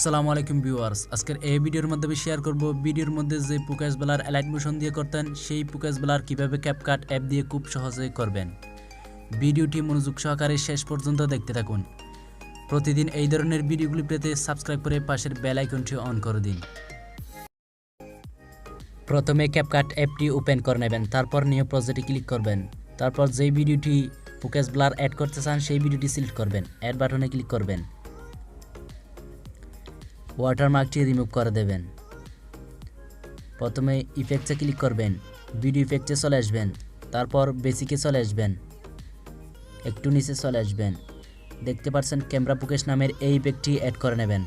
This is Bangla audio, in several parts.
আসসালামু আলাইকুম ভিউয়ার্স, আজকের এই ভিডিওর মধ্যে আমি শেয়ার করব ভিডিওর মধ্যে যে ফোকাস ব্লার অ্যালাইটমোশন দিয়ে করতেন সেই ফোকাস ব্লার কিভাবে ক্যাপকাট অ্যাপ দিয়ে খুব সহজে করবেন। ভিডিওটি মনোযোগ সহকারে শেষ পর্যন্ত দেখতে থাকুন। প্রতিদিন এই ধরনের ভিডিওগুলি পেতে সাবস্ক্রাইব করে পাশের বেল আইকনটি অন করে দিন। প্রথমে ক্যাপকাট অ্যাপটি ওপেন করে নেবেন, তারপর নিউ প্রজেক্টে ক্লিক করবেন। তারপর যেই ভিডিওটি ফোকাস ব্লার অ্যাড করতে চান সেই ভিডিওটি সিলেক্ট করবেন, অ্যাড বাটনে ক্লিক করবেন, ওয়াটারমার্কটি রিমুভ করে দেবেন। প্রথমে ইফেক্টসে ক্লিক করবেন, ভিডিও ইফেক্টে চলে আসবেন, তারপর বেসিকে চলে আসবেন, একটু নিচে চলে আসবেন, দেখতে পাচ্ছেন ক্যামেরা ফোকাস নামের এই ইফেক্টটি অ্যাড করে নেবেন।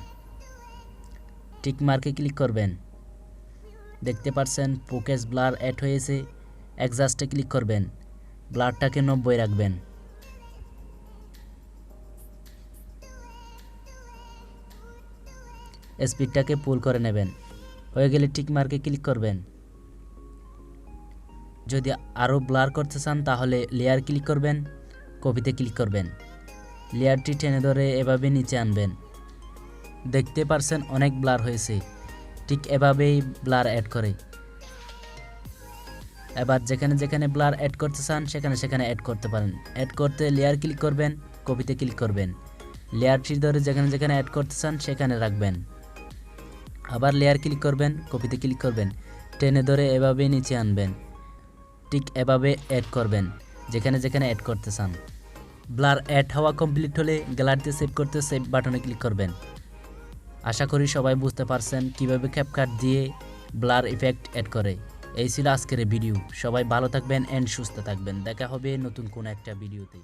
টিক মার্কে ক্লিক করবেন, দেখতে পাচ্ছেন ফোকাস ব্লার অ্যাড হয়েছে। অ্যাডজাস্টে ক্লিক করবেন, ব্লারটাকে 90 রাখবেন। স্পিডটাকে পুল করে নেবেন। হয়ে গেলে টিক মার্কে ক্লিক করবেন। যদি আরও ব্লার করতে চান তাহলে লেয়ার ক্লিক করবেন, কপিতে ক্লিক করবেন, লেয়ারটি টেনে ধরে এভাবে নিচে আনবেন। দেখতে পারছেন অনেক ব্লার হয়েছে, ঠিক এভাবেই ব্লার অ্যাড করে। এবার যেখানে যেখানে ব্লার অ্যাড করতে চান সেখানে সেখানে অ্যাড করতে পারেন। অ্যাড করতে লেয়ার ক্লিক করবেন, কপিতে ক্লিক করবেন, লেয়ারটি ধরে যেখানে যেখানে অ্যাড করতে চান সেখানে রাখবেন। আবার লেয়ার ক্লিক করবেন, কপিতে ক্লিক করবেন, টেনে ধরে এভাবে নিচে আনবেন। ঠিক এভাবে অ্যাড করবেন যেখানে যেখানে অ্যাড করতে চান। ব্লার অ্যাড হওয়া কমপ্লিট হলে গ্যালারিতে সেভ করতে সেভ বাটনে ক্লিক করবেন। আশা করি সবাই বুঝতে পারছেন কিভাবে ক্যাপকাট দিয়ে ব্লার ইফেক্ট অ্যাড করে। এই ছিল আজকের ভিডিও। সবাই ভালো থাকবেন এন্ড সুস্থ থাকবেন। দেখা হবে নতুন কোনো একটা ভিডিওতে।